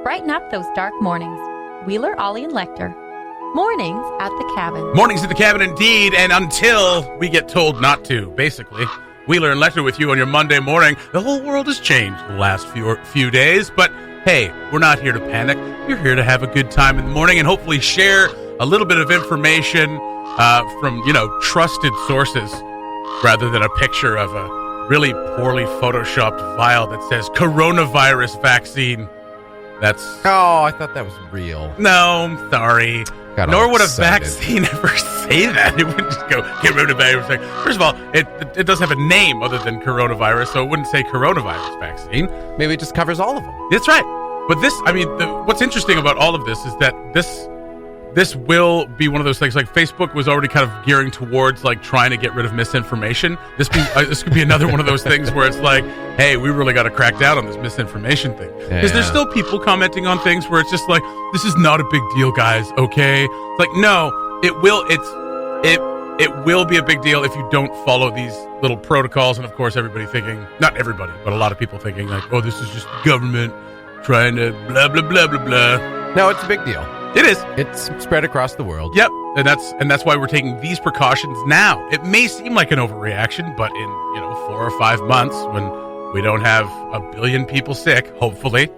Brighten up those dark mornings. Wheeler, Ollie, and Lekter. Mornings at the cabin. Mornings at the cabin, indeed, and until we get told not to, basically. Wheeler and Lekter with you on your Monday morning. The whole world has changed the last few days, but hey, we're not here to panic. We're here to have a good time in the morning and hopefully share a little bit of information from, trusted sources rather than a picture of a really poorly photoshopped vial that says coronavirus vaccine. Oh, I thought that was real. No, I'm sorry. Nor would a vaccine ever say that. It would just go, get rid of it. First of all, it does have a name other than coronavirus, so it wouldn't say coronavirus vaccine. Maybe it just covers all of them. That's right. But what's interesting about all of this is that this will be one of those things. Like Facebook was already kind of gearing towards like trying to get rid of misinformation. This could be another one of those things where it's like, hey, we really got to crack down on this misinformation thing, because there's still people commenting on things where it's just like, this is not a big deal, guys. Okay, it's like, no, it will. It will be a big deal if you don't follow these little protocols. And of course, everybody thinking, not everybody, but a lot of people thinking like, oh, this is just government trying to blah blah blah blah blah. No, it's a big deal. It is. It's spread across the world. Yep, and that's why we're taking these precautions now. It may seem like an overreaction, but in 4 or 5 months, when we don't have a billion people sick, hopefully,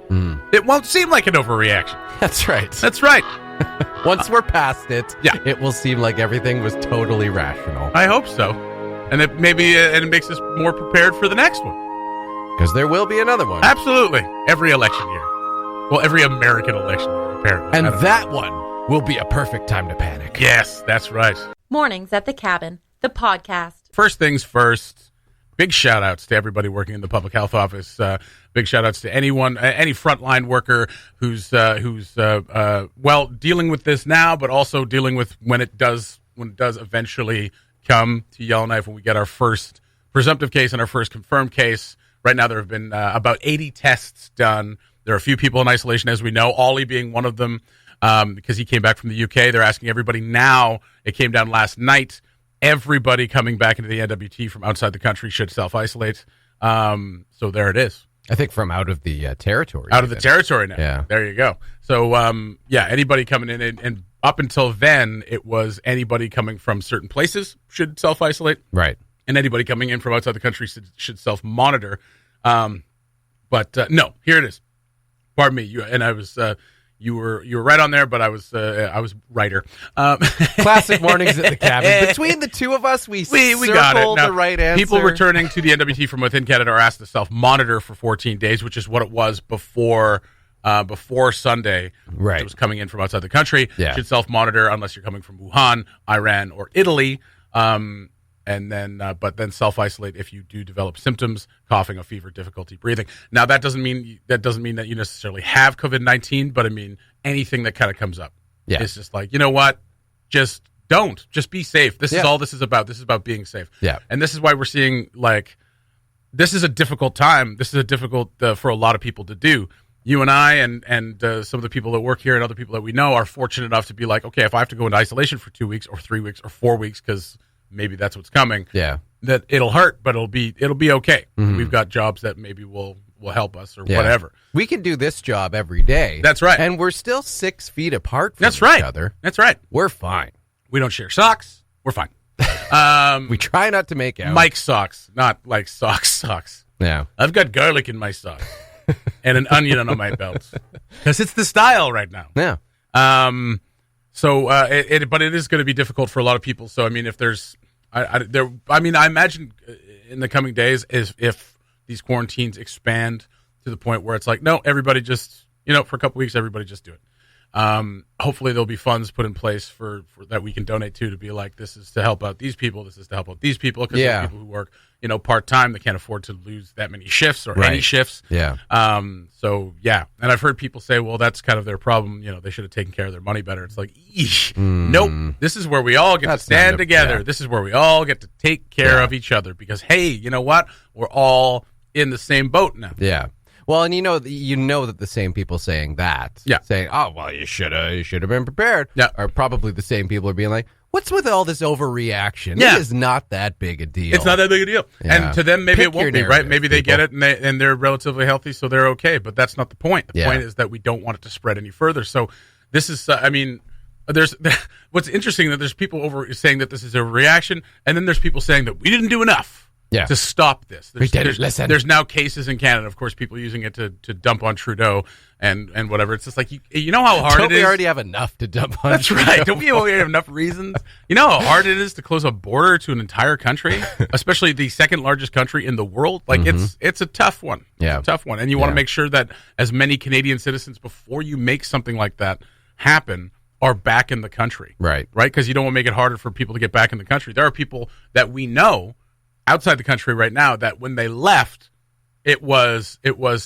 it won't seem like an overreaction. That's right. That's right. Once we're past it, it will seem like everything was totally rational. I hope so, and it makes us more prepared for the next one. Because there will be another one. Absolutely, every election year. Well, every American election year. Apparently. And that one will be a perfect time to panic. Yes, that's right. Mornings at the cabin, the podcast. First things first, big shout outs to everybody working in the public health office. Big shout outs to anyone, any frontline worker who's dealing with this now, but also dealing with when it does eventually come to Yellowknife, when we get our first presumptive case and our first confirmed case. Right now there have been about 80 tests done. There are a few people in isolation, as we know, Ollie being one of them, because he came back from the UK. They're asking everybody now. It came down last night. Everybody coming back into the NWT from outside the country should self-isolate. So there it is. I think from out of the territory. Out of the territory now. Yeah. There you go. So, anybody coming in, and up until then, it was anybody coming from certain places should self-isolate. Right. And anybody coming in from outside the country should self-monitor. But no, here it is. Pardon me, you were right on there, but I was righter. Classic mornings at the cabin. Between the two of us, we got it. Now, the right answer. People returning to the NWT from within Canada are asked to self-monitor for 14 days, which is what it was before Sunday. Right. It was coming in from outside the country. Yeah. Should self-monitor unless you're coming from Wuhan, Iran, or Italy. And then, but then self-isolate if you do develop symptoms, coughing, a fever, difficulty breathing. Now, that doesn't mean that you necessarily have COVID-19, but I mean anything that kind of comes up. Yeah. It's just like, you know what? Just don't. Just be safe. This is all this is about. This is about being safe. Yeah. And this is why we're seeing, like, this is a difficult time. This is a difficult for a lot of people to do. You and I and some of the people that work here and other people that we know are fortunate enough to be like, okay, if I have to go into isolation for 2 weeks or 3 weeks or 4 weeks because maybe that's what's coming. Yeah, that it'll hurt, but it'll be okay. Mm-hmm. We've got jobs that maybe will help us or whatever. We can do this job every day. That's right, and we're still 6 feet apart from each other. That's right. We're fine. We don't share socks. We're fine. We try not to make out. Mike's socks, not like socks. Yeah, I've got garlic in my socks and an onion on my belt because it's the style right now. Yeah. But it is going to be difficult for a lot of people. So, I mean, if there's, I imagine in the coming days if these quarantines expand to the point where it's like, no, everybody just, for a couple weeks, everybody just do it. Hopefully there'll be funds put in place for that we can donate to be like, this is to help out these people. This is to help out these people. Because there are people who work, part-time, they can't afford to lose that many shifts or any shifts. Yeah. And I've heard people say, well, that's kind of their problem. They should have taken care of their money better. It's like, nope. This is where we all get to stand together. This is where we all get to take care of each other because, hey, you know what? We're all in the same boat now. Yeah. Well, and you know that the same people saying that, saying, "Oh, well, you should have been prepared," are probably the same people who are being like, What's with all this overreaction? Yeah. It is not that big a deal. It's not that big a deal. Yeah. And to them, maybe Pick it won't your be, right? narrative, Maybe they people. get it and they're relatively healthy, so they're okay. But that's not the point. The Yeah. point is that we don't want it to spread any further. So this is, there's what's interesting that there's people over saying that this is a reaction, and then there's people saying that we didn't do enough to stop this. There's now cases in Canada, of course, people using it to dump on Trudeau and whatever. It's just like, you know how hard Don't it is? we already have enough to dump on That's Trudeau? right. Don't we already have enough reasons? You know how hard it is to close a border to an entire country, especially the second largest country in the world? Like, it's a tough one. Yeah. It's a tough one. And you want to make sure that as many Canadian citizens, before you make something like that happen, are back in the country. Right. Right? Because you don't want to make it harder for people to get back in the country. There are people that we know outside the country right now that when they left, it was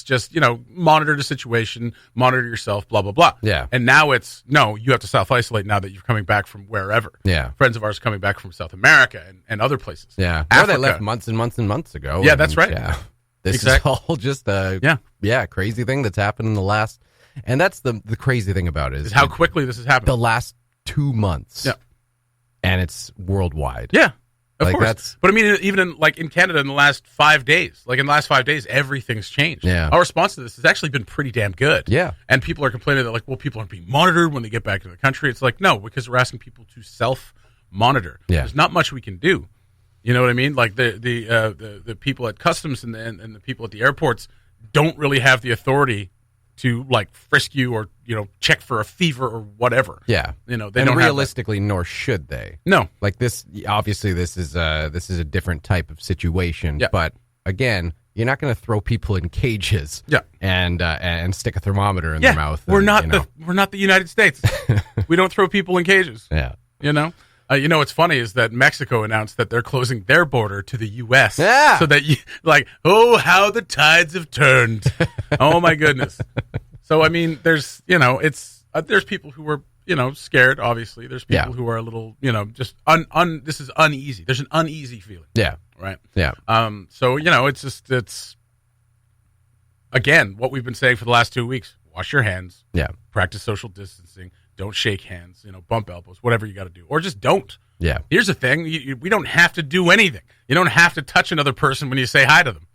just, monitor the situation, monitor yourself, blah, blah, blah. Yeah. And now it's, no, you have to self-isolate now that you're coming back from wherever. Yeah. Friends of ours coming back from South America and other places. Yeah. Africa. Or they left months and months and months ago. Yeah, that's right. Yeah. This Exactly. is all just a crazy thing that's happened in the last, and that's the crazy thing about it Is how quickly this has happened. the last 2 months. Yeah. And it's worldwide. Yeah. Of Like, course. that's- But I mean, even in Canada in the last 5 days, everything's changed. Yeah. Our response to this has actually been pretty damn good. Yeah. And people are complaining that, people aren't being monitored when they get back to the country. It's like, no, because we're asking people to self-monitor. Yeah. There's not much we can do. You know what I mean? Like the people at customs and the people at the airports don't really have the authority to frisk you or check for a fever or whatever. Yeah. They and don't realistically, nor should they. No. Like this, obviously, this is a different type of situation. Yeah. But again, you're not going to throw people in cages. Yeah. And stick a thermometer in their mouth. We're and, not we're not the United States. We don't throw people in cages. Yeah. What's funny is that Mexico announced that they're closing their border to the U.S. Yeah. So that oh, how the tides have turned. Oh my goodness. So I mean, there's there's people who are scared. Obviously, there's people who are a little just this is uneasy. There's an uneasy feeling. Yeah. Right. Yeah. So it's again what we've been saying for the last 2 weeks. Wash your hands. Yeah. Practice social distancing. Don't shake hands, bump elbows, whatever you got to do. Or just don't. Yeah. Here's the thing. We don't have to do anything. You don't have to touch another person when you say hi to them.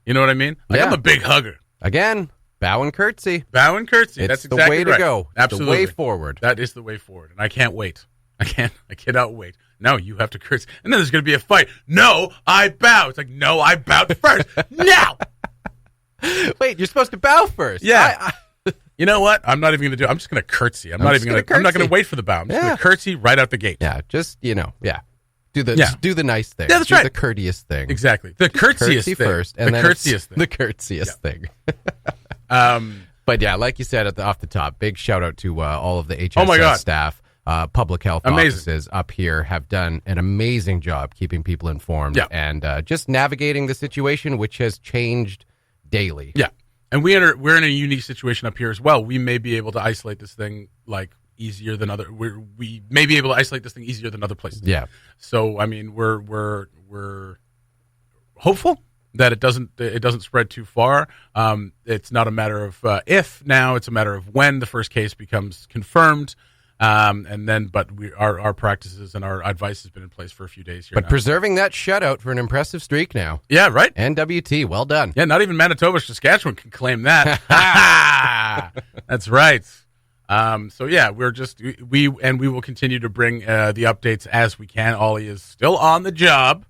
You know what I mean? Yeah. I'm a big hugger. Again, bow and curtsy. Bow and curtsy. It's That's the exactly way to right. go. Absolutely. The way forward. That is the way forward. And I can't wait. I cannot wait. No, you have to curtsy. And then there's going to be a fight. No, I bow. It's like, no, I bowed first. Now. Wait, you're supposed to bow first. Yeah. You know what? I'm not even going to do it. I'm just going to curtsy. I'm not going to wait for the bow. I'm just going to curtsy right out the gate. Yeah, just, do the nice thing. Yeah, that's do right. the courteous thing. Exactly. The curtsiest Curtsy thing. first. And the then curtsiest thing. The curtsiest thing. But yeah, like you said off the top, big shout out to all of the HSS staff. Public health offices up here have done an amazing job keeping people informed and just navigating the situation, which has changed daily. Yeah. And we're in a unique situation up here as well. We may be able to isolate this thing easier than we may be able to isolate this thing easier than other places. Yeah. So I mean, we're hopeful that it doesn't spread too far. It's not a matter of if now; it's a matter of when the first case becomes confirmed. And then, but our practices and our advice has been in place for a few days here. But preserving that shutout for an impressive streak now. Yeah, right. NWT, well done. Yeah, not even Manitoba, Saskatchewan can claim that. That's right. So yeah, we will continue to bring the updates as we can. Ollie is still on the job.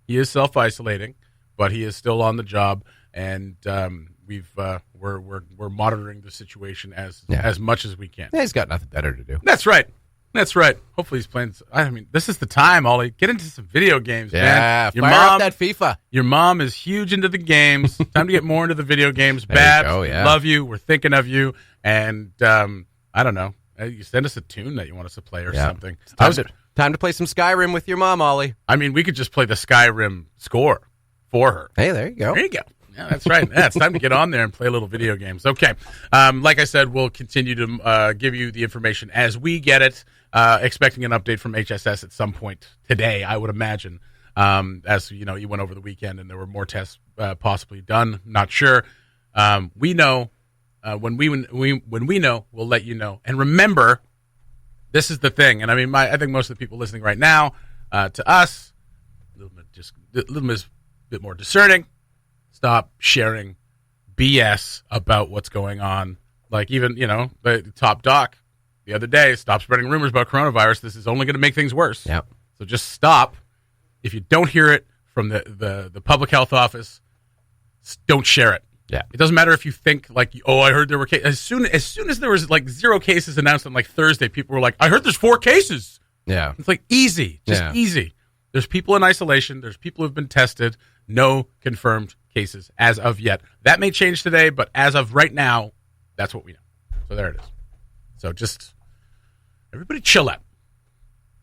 He is self-isolating, but he is still on the job, and we're monitoring the situation as much as we can. Yeah, he's got nothing better to do. That's right. Hopefully he's playing. I mean, this is the time, Ollie. Get into some video games, man. Yeah, fire up that FIFA. Your mom is huge into the games. Time to get more into the video games. There Babs, you go, yeah. love you. We're thinking of you. And I don't know. You send us a tune that you want us to play or something. Time to play some Skyrim with your mom, Ollie. I mean, we could just play the Skyrim score for her. Hey, there you go. There you go. Yeah, that's right. Yeah, it's time to get on there and play a little video games. Okay. Like I said, we'll continue to give you the information as we get it. Expecting an update from HSS at some point today, I would imagine. As you went over the weekend and there were more tests possibly done. Not sure. We know when we know, we'll let you know. And remember, This is the thing. And I mean, I think most of the people listening right now, to us, a little bit more discerning. Stop sharing BS about what's going on. Like even, the top doc the other day, stop spreading rumors about coronavirus. This is only going to make things worse. Yep. So just stop. If you don't hear it from the public health office, don't share it. Yeah. It doesn't matter if you think like, I heard there were cases. As soon as there was like 0 cases announced on like Thursday, people were like, I heard there's 4 cases. Yeah. It's like easy, easy. There's people in isolation. There's people who've been tested. No confirmed cases as of yet. That may change today, but as of right now, that's what we know. So there it is. So just everybody chill out.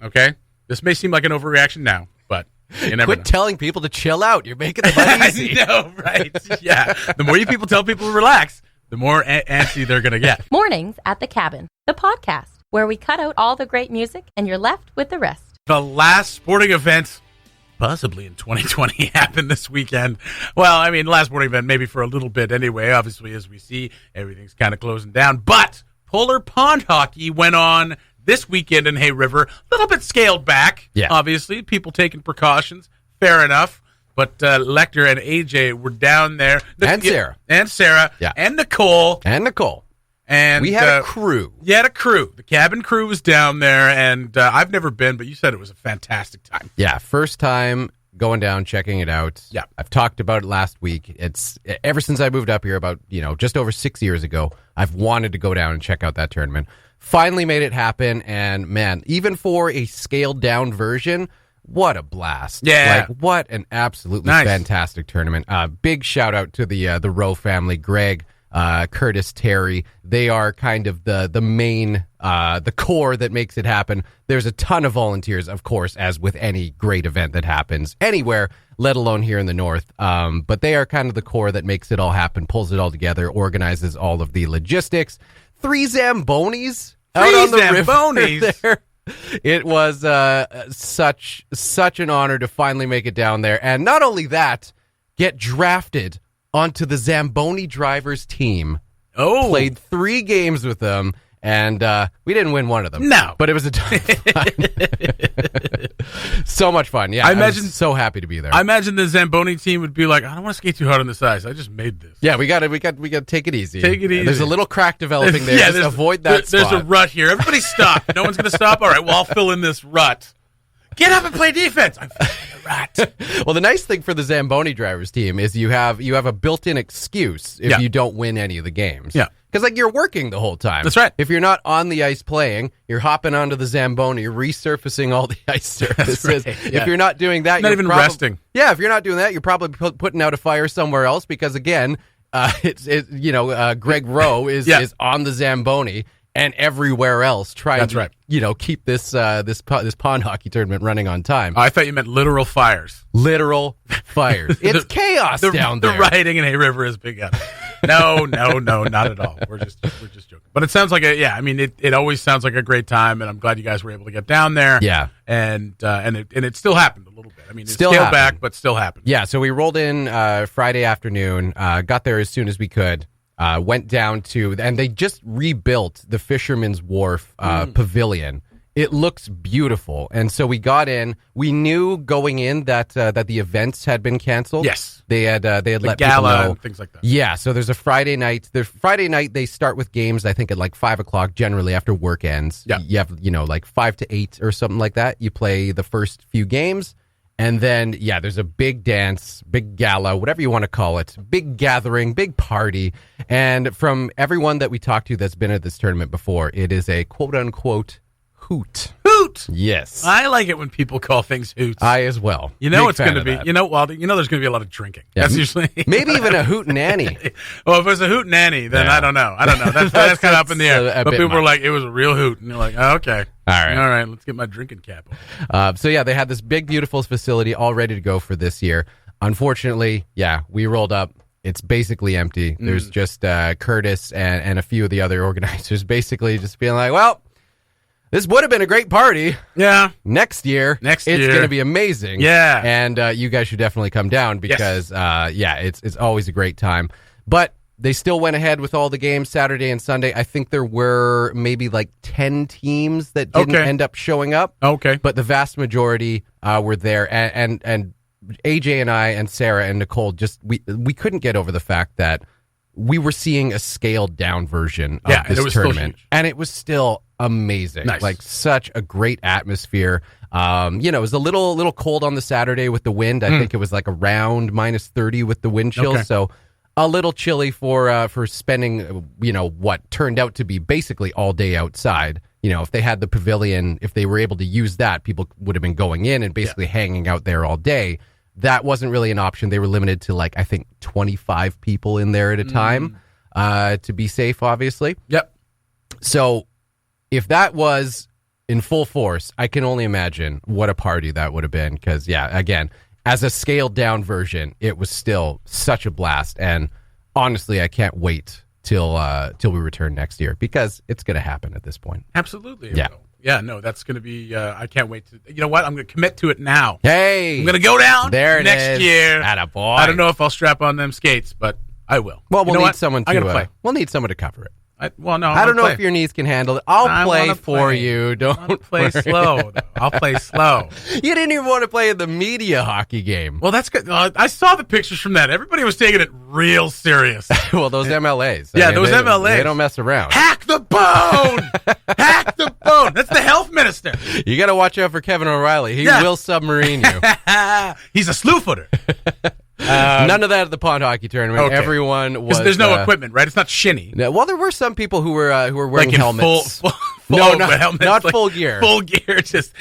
Okay? This may seem like an overreaction now, but you never know. Quit telling people to chill out. You're making it life easy. I know, right? Yeah. The more you people tell people to relax, the more antsy they're going to get. Mornings at the Cabin, the podcast, where we cut out all the great music and you're left with the rest. The last sporting event, possibly in 2020, happened this weekend. Well, I mean, last sporting event, maybe for a little bit anyway. Obviously, as we see, everything's kind of closing down. But Polar Pond Hockey went on this weekend in Hay River. A little bit scaled back, obviously. People taking precautions. Fair enough. But Lekter and AJ were down there. And Sarah. And Sarah. Yeah. And Nicole. And we had a crew. You had a crew. The cabin crew was down there, and I've never been, but you said it was a fantastic time. Yeah, first time going down, checking it out. Yeah. I've talked about it last week. It's ever since I moved up here about, just over 6 years ago, I've wanted to go down and check out that tournament. Finally made it happen, and man, even for a scaled down version, what a blast. Yeah. Like, what an absolutely fantastic tournament. Big shout out to the Rowe family, Greg, Curtis, Terry. They are kind of the main, the core that makes it happen. There's a ton of volunteers, of course, as with any great event that happens anywhere, let alone here in the North. But they are kind of the core that makes it all happen, pulls it all together, organizes all of the logistics. 3 Zambonis out on the river there. It was such an honor to finally make it down there. And not only that, get drafted onto the Zamboni drivers team. Oh. Played 3 games with them, and we didn't win one of them. No. But it was a ton of fun. So much fun. Yeah, I was so happy to be there. I imagine the Zamboni team would be like, I don't want to skate too hard on this ice. I just made this. Yeah, we got to take it easy. Take it easy. There's a little crack developing there. Just avoid that spot. There's a rut here. Everybody stop. No one's going to stop? All right, well, I'll fill in this rut. Get up and play defense. I'm filling the rut. Well, the nice thing for the Zamboni drivers team is you have a built-in excuse if you don't win any of the games. Yeah. Because you're working the whole time. That's right. If you're not on the ice playing, you're hopping onto the Zamboni, resurfacing all the ice surfaces. Right. If you're not doing that, not even resting. Yeah, if you're not doing that, you're probably putting out a fire somewhere else because again, Greg Rowe is on the Zamboni and everywhere else trying to keep this pond hockey tournament running on time. I thought you meant literal fires. Literal fires. It's chaos down there. The rioting in Hay River is big. No, not at all. We're just joking. But it sounds like it always sounds like a great time, and I'm glad you guys were able to get down there. Yeah. And it still happened a little bit. I mean, it's still scaled back, but still happened. Yeah, so we rolled in Friday afternoon, got there as soon as we could, went down to, and they just rebuilt the Fisherman's Wharf pavilion. It looks beautiful. And so we got in. We knew going in that the events had been canceled. Yes. They had let gala people know. And things like that. Yeah, so there's a Friday night. The Friday night, they start with games, I think, at like 5 o'clock, generally after work ends. Yeah. You have, like 5 to 8 or something like that. You play the first few games. And then, there's a big dance, big gala, whatever you want to call it, big gathering, big party. And from everyone that we talked to that's been at this tournament before, it is a quote-unquote hoot. Hoot! Yes. I like it when people call things hoots. I as well. It's going to be, there's going to be a lot of drinking. Yeah. That's usually. Maybe even a hootenanny. Well, if it was a hootenanny, then I don't know. That's kind of up in the air. But people were like, it was a real hoot. And you're like, oh, okay. All right. Let's get my drinking cap on. So they had this big, beautiful facility all ready to go for this year. Unfortunately, we rolled up. It's basically empty. There's just Curtis and a few of the other organizers basically just being like, well, this would have been a great party. Yeah. Next year, it's going to be amazing. Yeah. And you guys should definitely come down because, it's always a great time. But They still went ahead with all the games Saturday and Sunday. I think there were maybe like 10 teams that didn't end up showing up. Okay. But the vast majority were there. And AJ and I and Sarah and Nicole we couldn't get over the fact that we were seeing a scaled down version of this tournament. And it was still amazing. Nice. Like such a great atmosphere. It was a little cold on the Saturday with the wind. I think it was like around -30 with the wind chill. So a little chilly for spending, what turned out to be basically all day outside. If they had the pavilion, if they were able to use that, people would have been going in and basically hanging out there all day. That wasn't really an option. They were limited to I think 25 people in there at a time to be safe, obviously. Yep. So if that was in full force, I can only imagine what a party that would have been. Because, again, as a scaled down version, it was still such a blast. And honestly, I can't wait till we return next year because it's going to happen at this point. Absolutely. Yeah. Yeah, no, that's going to be, I can't wait to, you know what? I'm going to commit to it now. Hey. I'm going to go down there next year. Attaboy. I don't know if I'll strap on them skates, but I will. Well, we'll need someone to play. We'll need someone to cover it. I don't know if your knees can handle it. I'll play for you. Don't play slow. I'll play slow. You didn't even want to play in the media hockey game. Well, that's good. I saw the pictures from that. Everybody was taking it real serious. Well, those MLAs. Those MLAs. They don't mess around. Hack the bone! Hack the bone! That's the health minister. You got to watch out for Kevin O'Reilly. He will submarine you. He's a slew footer. None of that at the pond hockey tournament. Okay. Everyone was. There's no equipment, right? It's not shinny. Well, there were some people who were wearing helmets. Full helmets, not full gear. Full gear, just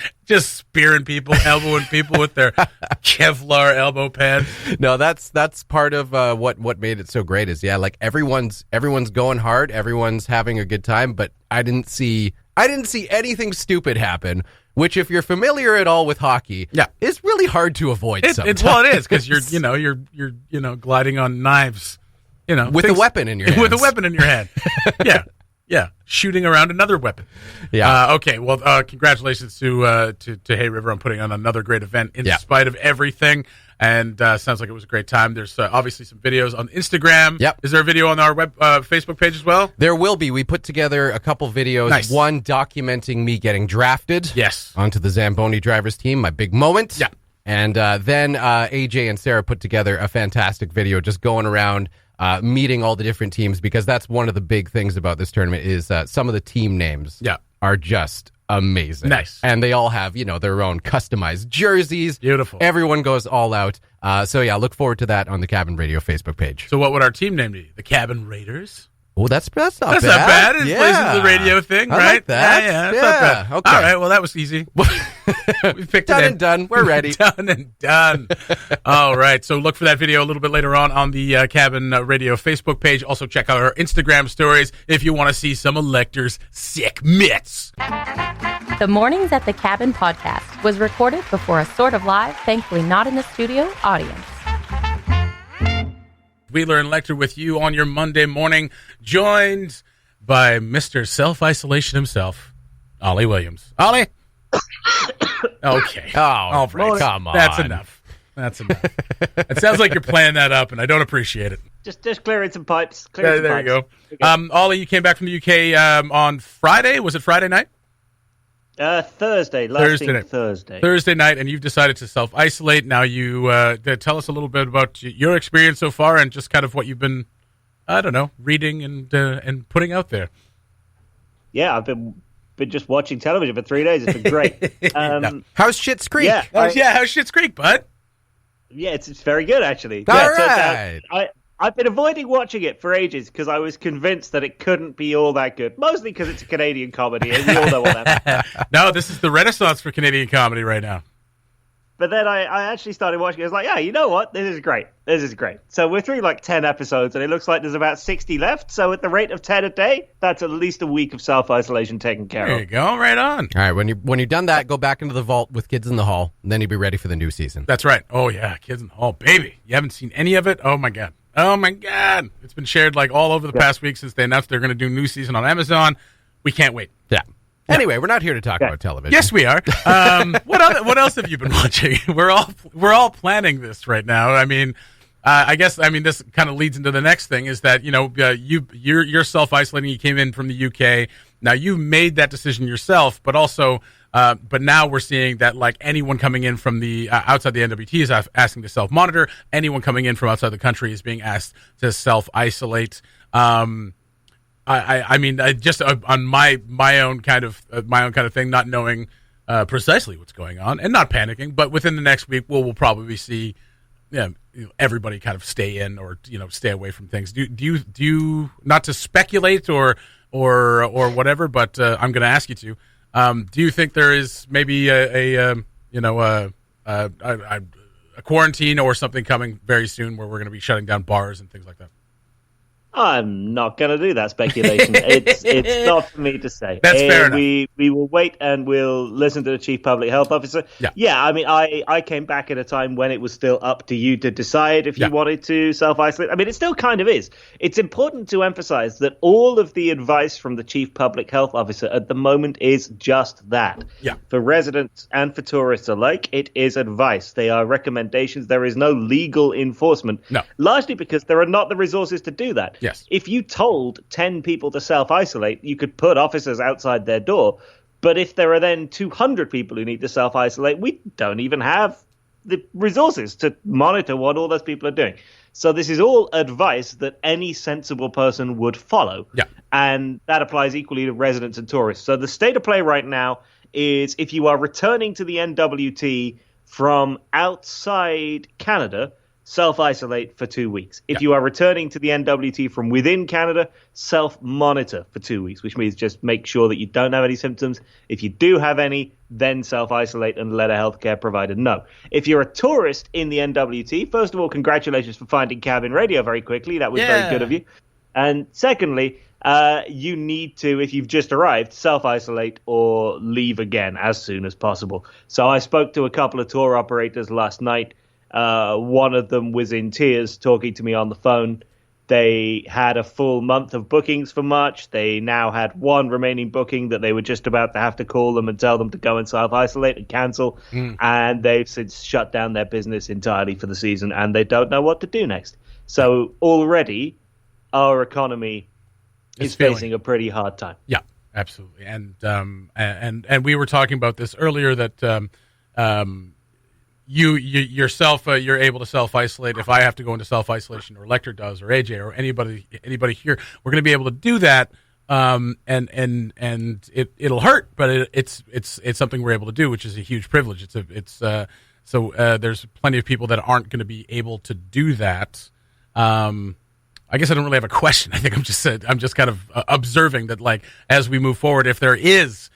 spearing people, elbowing people with their Kevlar elbow pads. No, that's part of what made it so great. Is everyone's going hard, everyone's having a good time, but I didn't see anything stupid happen. Which, if you're familiar at all with hockey, is really hard to avoid. Sometimes. It is because you're gliding on knives, with a weapon in your hands. With a weapon in your hand. Yeah, shooting around another weapon. Yeah. Okay. Well, congratulations to Hay River on putting on another great event in spite of everything. And sounds like it was a great time. There's obviously some videos on Instagram. Yep. Is there a video on our Facebook page as well? There will be. We put together a couple videos. Nice. One documenting me getting drafted. Yes. Onto the Zamboni drivers team, my big moment. Yeah. And then AJ and Sarah put together a fantastic video just going around meeting all the different teams, because that's one of the big things about this tournament is some of the team names are just amazing. Nice. And they all have, their own customized jerseys. Beautiful. Everyone goes all out. Look forward to that on the Cabin Radio Facebook page. So what would our team name be? The Cabin Raiders? Oh, that's not bad. That's not bad. It plays into the radio thing, right? I like that. Yeah, that's not bad. Okay. All right, well, that was easy. We picked done it and done. We're ready. Done and done. All right, so look for that video a little bit later on the Cabin Radio Facebook page. Also, check out our Instagram stories if you want to see some of Lekter's sick mitts. The Mornings at the Cabin podcast was recorded before a sort of live, thankfully not in the studio, audience. Wheeler and Lekter with you on your Monday morning, joined by Mr. Self-Isolation himself, Ollie Williams. Ollie? Okay. Oh, all right. Come on. That's enough. It sounds like you're playing that up, and I don't appreciate it. Just clearing some pipes. There you go. Okay. Ollie, you came back from the UK on Friday. Was it Friday night? Thursday. Thursday night, and you've decided to self-isolate. Now, you tell us a little bit about your experience so far and just kind of what you've been, reading and putting out there. Yeah, I've been just watching television for 3 days. It's been great. How's Schitt's Creek? How's Schitt's Creek, bud? Yeah, it's very good, actually. All right. I've been avoiding watching it for ages because I was convinced that it couldn't be all that good. Mostly because it's a Canadian comedy, and we all know what that is. No, this is the renaissance for Canadian comedy right now. But then I actually started watching it. I was like, yeah, you know what? This is great. So we're through 10 episodes, and it looks like there's about 60 left. So at the rate of 10 a day, that's at least a week of self-isolation taken care of. There you go. Right on. All right. When you've done that, go back into the vault with Kids in the Hall, and then you'll be ready for the new season. That's right. Oh, yeah. Kids in the Hall. Baby. You haven't seen any of it? Oh, my God. It's been shared all over the past week since they announced they're going to do a new season on Amazon. We can't wait. Yeah. Anyway, we're not here to talk about television. Yes, we are. What else have you been watching? We're all planning this right now. I mean, I guess, I mean, this kind of leads into the next thing is that, you're self-isolating. You came in from the UK. Now, you made that decision yourself, but also, but now we're seeing that, like, anyone coming in from the outside the NWT is asking to self-monitor. Anyone coming in from outside the country is being asked to self-isolate. I mean, just on my own kind of thing, not knowing precisely what's going on and not panicking, but within the next week, we'll probably see everybody kind of stay in or stay away from things. Do you not to speculate or whatever, but I'm going to ask you to. Do you think there is maybe a quarantine or something coming very soon where we're going to be shutting down bars and things like that? I'm not going to do that speculation. It's not for me to say. That's fair enough. We will wait and we'll listen to the Chief Public Health Officer. Yeah, I mean, I came back at a time when it was still up to you to decide if you wanted to self-isolate. I mean, it still kind of is. It's important to emphasize that all of the advice from the Chief Public Health Officer at the moment is just that. Yeah. For residents and for tourists alike, it is advice. They are recommendations. There is no legal enforcement. No. Largely because there are not the resources to do that. Yes. If you told 10 people to self-isolate, you could put officers outside their door. But if there are then 200 people who need to self-isolate, we don't even have the resources to monitor what all those people are doing. So this is all advice that any sensible person would follow. Yeah. And that applies equally to residents and tourists. So the state of play right now is if you are returning to the NWT from outside Canada, self-isolate for 2 weeks. If you are returning to the NWT from within Canada, self-monitor for 2 weeks, which means just make sure that you don't have any symptoms. If you do have any, then self-isolate and let a healthcare provider know. If you're a tourist in the NWT, first of all, congratulations for finding Cabin Radio very quickly. That was very good of you. And secondly, you need to, if you've just arrived, self-isolate or leave again as soon as possible. So I spoke to a couple of tour operators last night. One of them was in tears talking to me on the phone. They had a full month of bookings for March. They now had one remaining booking that they were just about to have to call them and tell them to go and self-isolate and cancel. And they've since shut down their business entirely for the season, and they don't know what to do next. So already our economy is facing a pretty hard time. Yeah, absolutely. And we were talking about this earlier that you yourself, you're able to self-isolate. If I have to go into self-isolation, or Lekter does, or AJ, or anybody here, we're going to be able to do that. And it'll hurt, but it's something we're able to do, which is a huge privilege. So there's plenty of people that aren't going to be able to do that. I guess I don't really have a question. I think I'm just kind of observing that, like, as we move forward, if there is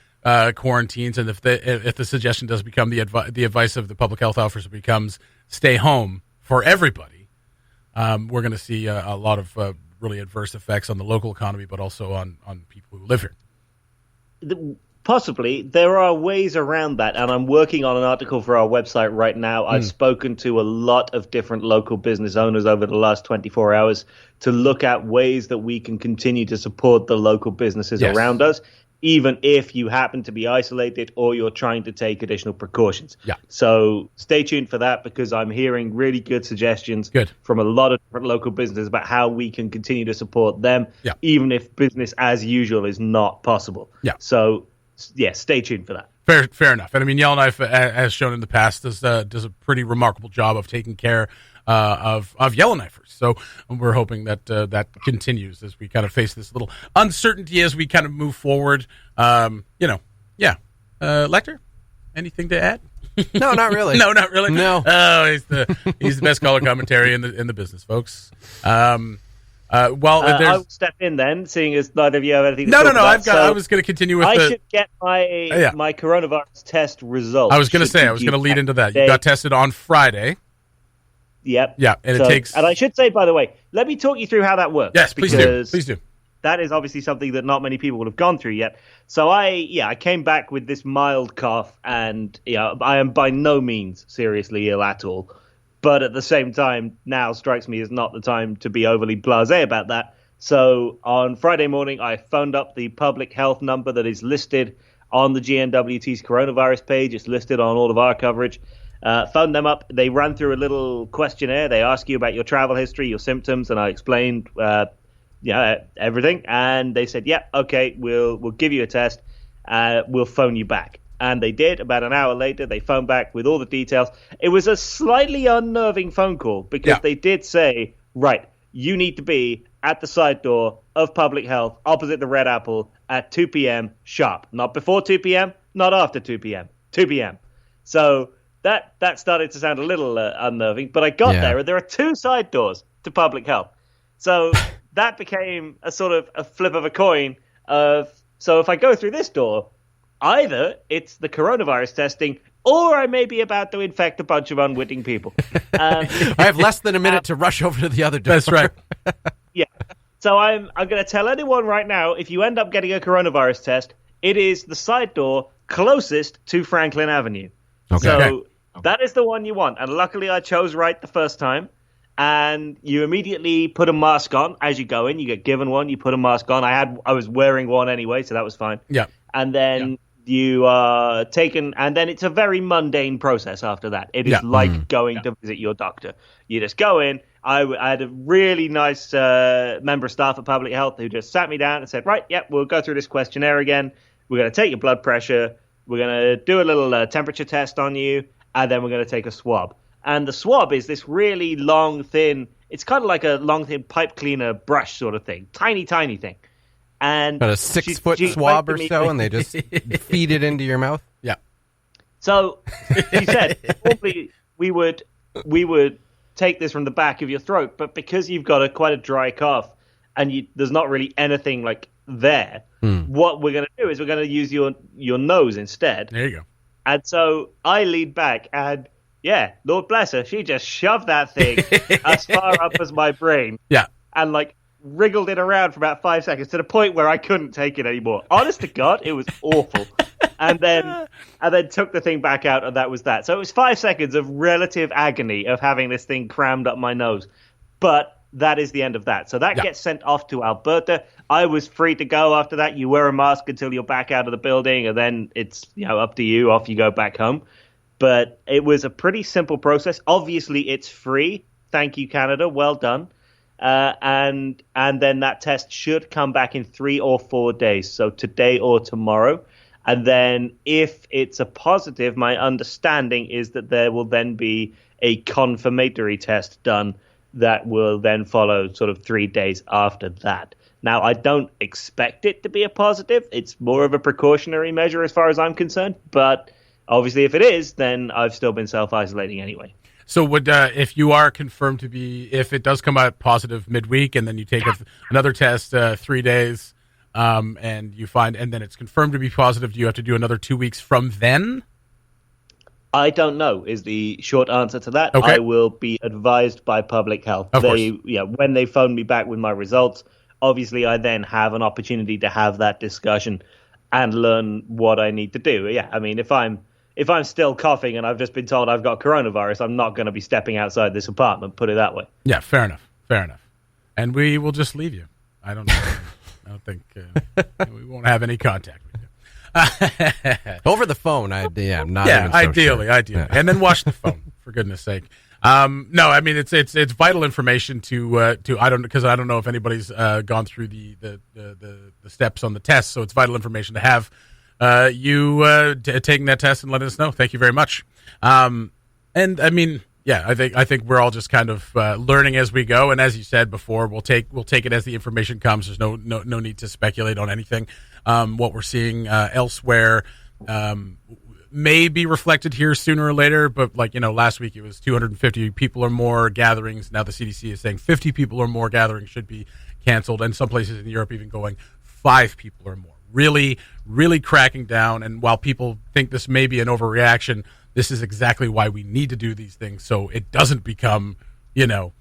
quarantines, and if the suggestion does become the advice of the public health officer becomes stay home for everybody, we're going to see a lot of really adverse effects on the local economy, but also on people who live here. Possibly. There are ways around that, and I'm working on an article for our website right now. I've spoken to a lot of different local business owners over the last 24 hours to look at ways that we can continue to support the local businesses around us, even if you happen to be isolated or you're trying to take additional precautions. Yeah. So stay tuned for that, because I'm hearing really good suggestions from a lot of different local businesses about how we can continue to support them, even if business as usual is not possible. Yeah. So, yeah, stay tuned for that. Fair enough. And I mean, Yellowknife, as shown in the past, does a pretty remarkable job of taking care of Yellowknifers. So we're hoping that that continues as we kind of face this little uncertainty as we kind of move forward. Lekter, anything to add? No, not really. No, not really. No. Oh, he's the best color commentary in the business, folks. I'll step in then, seeing as neither of you have anything to talk about. I was going to continue with I should get my coronavirus test results. I was going to lead into that. You got tested on Friday. Yep. Yeah, and it takes... And I should say, by the way, let me talk you through how that works. Yes, please do. Please do. That is obviously something that not many people would have gone through yet. So I came back with this mild cough, and I am by no means seriously ill at all. But at the same time, now strikes me as not the time to be overly blasé about that. So on Friday morning, I phoned up the public health number that is listed on the GNWT's coronavirus page. It's listed on all of our coverage. Phoned them up. They ran through a little questionnaire. They ask you about your travel history, your symptoms, and I explained everything. And they said, yeah, okay, we'll give you a test. We'll phone you back. And they did. About an hour later, they phoned back with all the details. It was a slightly unnerving phone call because they did say, right, you need to be at the side door of Public Health opposite the Red Apple at 2 p.m. sharp. Not before 2 p.m., not after 2 p.m., 2 p.m. So that started to sound a little unnerving, but I got there, and there are 2 side doors to Public Health. So that became a sort of a flip of a coin of, so if I go through this door, either it's the coronavirus testing or I may be about to infect a bunch of unwitting people. I have less than a minute to rush over to the other door. That's right. Yeah. So I'm going to tell anyone right now, if you end up getting a coronavirus test, it is the side door closest to Franklin Avenue. Okay. So that is the one you want. And luckily I chose right the first time. And you immediately put a mask on as you go in. You get given one, you put a mask on. I was wearing one anyway, so that was fine. Yeah. And then you are taken, and then it's a very mundane process after that. It is like going to visit your doctor. You just go in. I had a really nice member of staff at Public Health who just sat me down and said, right, we'll go through this questionnaire again. We're going to take your blood pressure. We're going to do a little temperature test on you, and then we're going to take a swab. And the swab is this really long, thin, it's kind of like a long, thin pipe cleaner brush sort of thing. Tiny, tiny thing. And about a 6-foot swab or so, and they just feed it into your mouth? Yeah. So she said, normally we would take this from the back of your throat, but because you've got quite a dry cough and there's not really anything like there, what we're going to do is we're going to use your nose instead. There you go. And so I leaned back and, Lord bless her, she just shoved that thing as far up as my brain. Yeah. And wriggled it around for about 5 seconds to the point where I couldn't take it anymore. Honest to God, it was awful. And then took the thing back out, and that was that. So it was 5 seconds of relative agony of having this thing crammed up my nose. But that is the end of that. So that gets sent off to Alberta. I was free to go after that. You wear a mask until you're back out of the building, and then it's up to you. Off you go back home. But it was a pretty simple process. Obviously, it's free. Thank you, Canada. Well done. And then that test should come back in 3 or 4 days. So today or tomorrow. And then if it's a positive, my understanding is that there will then be a confirmatory test done that will then follow sort of 3 days after that. Now, I don't expect it to be a positive. It's more of a precautionary measure as far as I'm concerned. But obviously, if it is, then I've still been self-isolating anyway. So would if you are confirmed to be, if it does come out positive midweek and then you take another test 3 days and you find, and then it's confirmed to be positive, do you have to do another 2 weeks from then? I don't know is the short answer to that. Okay. I will be advised by Public Health. Of course. When they phone me back with my results, obviously I then have an opportunity to have that discussion and learn what I need to do. Yeah, I mean, if I'm still coughing and I've just been told I've got coronavirus, I'm not going to be stepping outside this apartment, put it that way. Yeah, fair enough. And we will just leave you. I don't know. I don't think we won't have any contact with you. Over the phone, I'm not even so ideally. sure. And then watch the phone, for goodness sake. No, I mean, it's vital information to I don't know if anybody's gone through the steps on the test, so it's vital information to have. You taking that test and letting us know. Thank you very much. And I mean, I think we're all just kind of learning as we go. And as you said before, we'll take it as the information comes. There's no need to speculate on anything. What we're seeing elsewhere may be reflected here sooner or later. But last week it was 250 people or more gatherings. Now the CDC is saying 50 people or more gatherings should be canceled, and some places in Europe even going 5 people or more. Really, really cracking down. And while people think this may be an overreaction, this is exactly why we need to do these things, so it doesn't become, no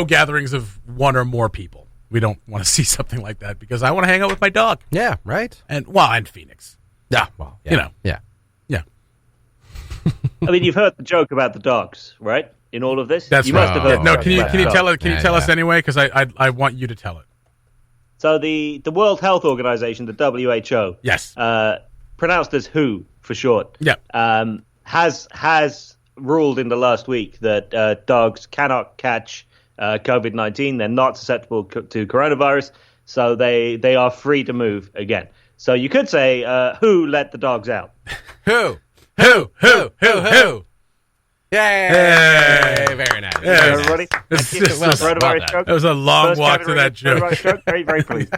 gatherings of 1 or more people. We don't want to see something like that because I want to hang out with my dog. Yeah, right. And Phoenix. Yeah, well, yeah. Yeah. I mean, you've heard the joke about the dogs, right? In all of this, that's you right. Must have heard no, can you tell it? Can you tell us anyway? Because I want you to tell it. So the World Health Organization, the WHO, yes, pronounced as WHO for short, has ruled in the last week that dogs cannot catch COVID-19. They're not susceptible to coronavirus, so they are free to move again. So you could say, who let the dogs out? Who? Yay! Very nice. Yeah, everybody. That was a long walk to that joke. Very, very pleased.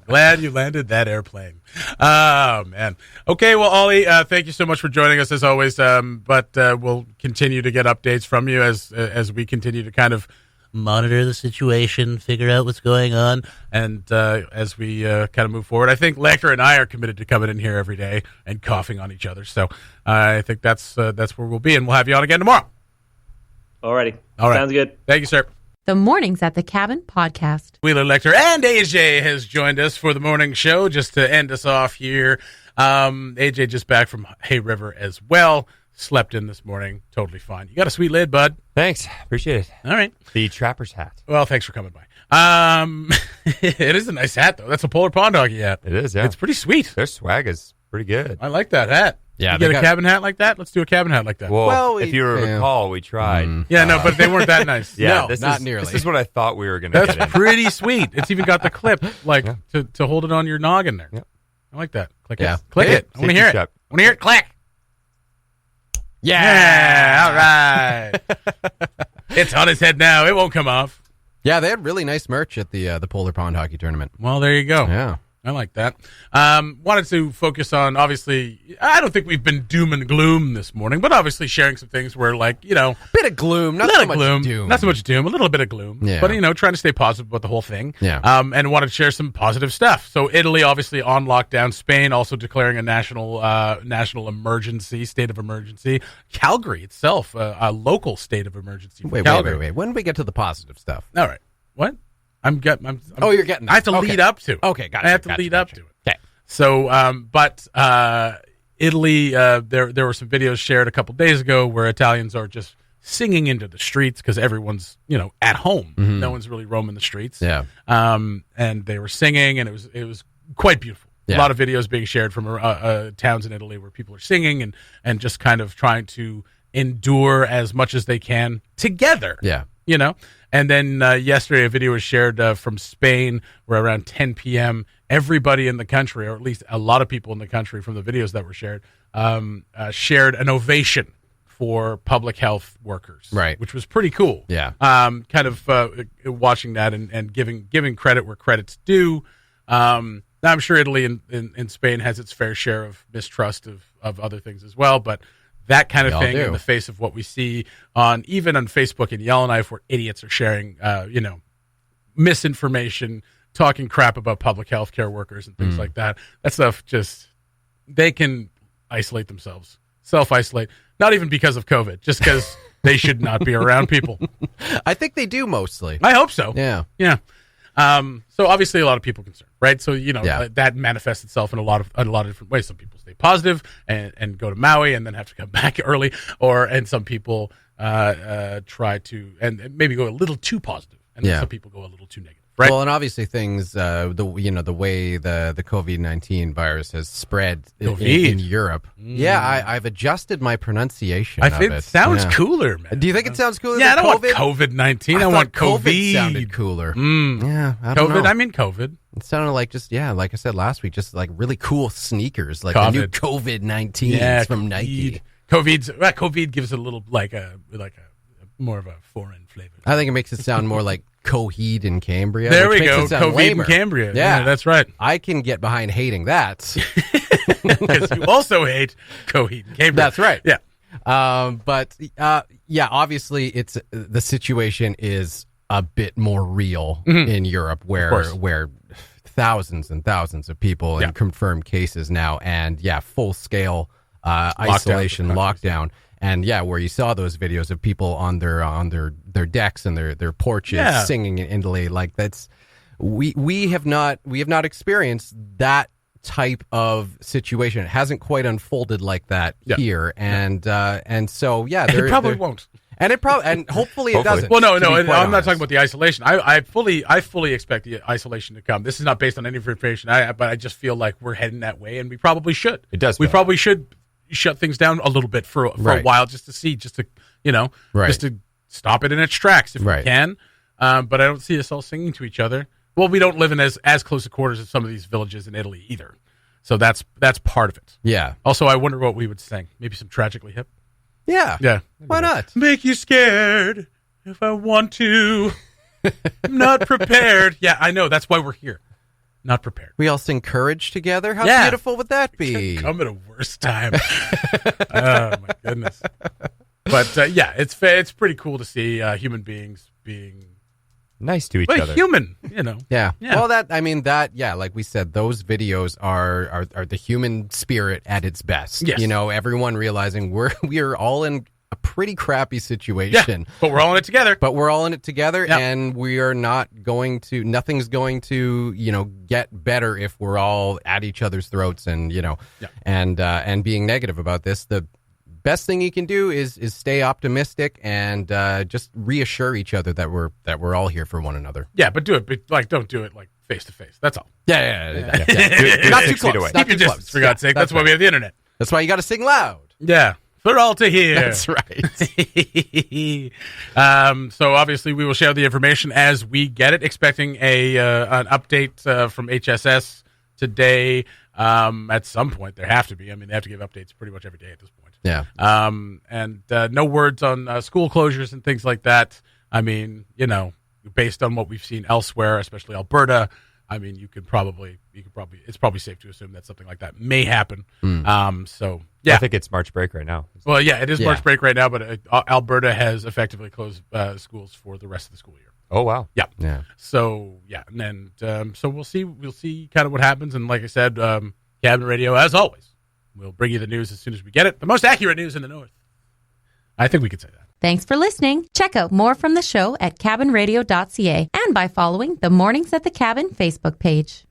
Glad you landed that airplane. Oh, man. Okay, well, Ollie, thank you so much for joining us as always. But we'll continue to get updates from you as we continue to kind of monitor the situation, figure out what's going on, and as we kind of move forward. I think Lekter and I are committed to coming in here every day and coughing on each other. So I think that's where we'll be, and we'll have you on again tomorrow. Alrighty. All right. Sounds good. Thank you, sir. The Mornings at the Cabin podcast. Wheeler, Lekter, and AJ has joined us for the morning show just to end us off here. AJ just back from Hay River as well. Slept in this morning. Totally fine. You got a sweet lid, bud. Thanks. Appreciate it. All right. The trapper's hat. Well, thanks for coming by. It is a nice hat, though. That's a Polar Pond Doggy hat. It is, yeah. It's pretty sweet. Their swag is pretty good. I like that hat. Yeah, you get a cabin hat like that? Let's do a cabin hat like that. Well, if you recall, we tried. Yeah, no, but they weren't that nice. Yeah, no, not nearly. This is what I thought we were going to get. That's pretty sweet. It's even got the clip, to hold it on your noggin there. Yep. I like that. Click Yeah. it. Click it. I want to hear it. I want to hear it. Click. Yeah. All right. It's on his head now. It won't come off. Yeah, they had really nice merch at the Polar Pond Hockey Tournament. Well, there you go. Yeah. I like that. Wanted to focus on, obviously, I don't think we've been doom and gloom this morning, but obviously sharing some things where, like, bit of gloom, not so much doom. Not so much doom, a little bit of gloom. Yeah. But, trying to stay positive about the whole thing. Yeah. And wanted to share some positive stuff. So Italy, obviously, on lockdown. Spain also declaring a national emergency, state of emergency. Calgary itself, a local state of emergency. Wait. When do we get to the positive stuff? All right. What? You're getting that. I have to lead up to it. Okay, gotcha. I have to lead up to it. Okay. So, Italy, there were some videos shared a couple days ago where Italians are just singing into the streets because everyone's, at home. Mm-hmm. No one's really roaming the streets. Yeah. And they were singing, and it was quite beautiful. Yeah. A lot of videos being shared from towns in Italy where people are singing and just kind of trying to endure as much as they can together. Yeah. And then yesterday, a video was shared from Spain where around 10 p.m., everybody in the country, or at least a lot of people in the country from the videos that were shared, shared an ovation for public health workers. Right. Which was pretty cool. Yeah. Kind of watching that and giving credit where credit's due. I'm sure Italy and Spain has its fair share of mistrust of other things as well, but that kind of thing in the face of what we see even on Facebook and Yellowknife, where idiots are sharing, misinformation, talking crap about public health care workers and things like that. That stuff they can isolate themselves, self-isolate, not even because of COVID, just because they should not be around people. I think they do mostly. I hope so. Yeah. Yeah. So obviously a lot of people concerned, right? So, that manifests itself in a lot of different ways. Some people stay positive and go to Maui and then have to come back early, and some people try to and maybe go a little too positive, and then some people go a little too negative. Right. Well, and obviously things, the way the COVID-19 virus has spread in Europe. Yeah, I've adjusted my pronunciation. I think it sounds cooler, man. Do you think it sounds cooler? Yeah, than I don't want COVID-19. I want COVID. Sounded cooler. Yeah, I don't know. I mean COVID. It sounded like like I said last week, just like really cool sneakers, like the new COVID-19 from Nike. COVID gives it a little like a more of a foreign flavor. I think it makes it sound more like Coheed in Cambria. There we go. Coheed in Cambria. Yeah, that's right. I can get behind hating that. Because you also hate Coheed in Cambria. That's right. Yeah. But obviously it's the situation is a bit more real in Europe where thousands and thousands of people in confirmed cases now and full scale isolation lockdown. And where you saw those videos of people on their decks and their porches singing in Italy, like that's we have not experienced that type of situation. It hasn't quite unfolded like that here, and so it probably won't. And hopefully it doesn't. Well, no, I'm not talking about the isolation. I fully expect the isolation to come. This is not based on any information, but I just feel like we're heading that way, and we probably should. It does. We probably should. shut things down a little bit for a while, just to just to stop it in its tracks if we can. But I don't see us all singing to each other. Well, we don't live in as close a quarters as some of these villages in Italy either. So that's part of it. Yeah. Also, I wonder what we would sing. Maybe some Tragically Hip. Yeah. Yeah. Why not? Make you scared if I want to. I'm not prepared. Yeah, I know. That's why we're here. Not prepared. We all sing Courage together. How beautiful would that be? Come at a worse time. Oh, my goodness. But, it's pretty cool to see human beings being nice to each other. Human, Yeah. Well, like we said, those videos are the human spirit at its best. Yes. Everyone realizing we are all in a pretty crappy situation. Yeah, but we're all in it together. And we are nothing's going to, get better if we're all at each other's throats and being negative about this. The best thing you can do is stay optimistic and just reassure each other that we're all here for one another. Yeah, but do it. But don't do it face to face. That's all. Yeah. Not too close. Keep your distance, for God's sake. That's why we have the internet. That's why you got to sing loud. Yeah, for all to hear. That's right. So obviously we will share the information as we get it. Expecting an update from HSS today. At some point, there have to be. I mean, they have to give updates pretty much every day at this point. Yeah. And no words on school closures and things like that. I mean, based on what we've seen elsewhere, especially Alberta, I mean, it's probably safe to assume that something like that may happen. So, yeah. I think it's March break right now. Well, yeah, it is March break right now, but Alberta has effectively closed schools for the rest of the school year. Oh, wow. Yeah. So, yeah. And so we'll see kind of what happens. And like I said, Cabinet Radio, as always, we'll bring you the news as soon as we get it. The most accurate news in the North. I think we could say that. Thanks for listening. Check out more from the show at cabinradio.ca and by following the Mornings at the Cabin Facebook page.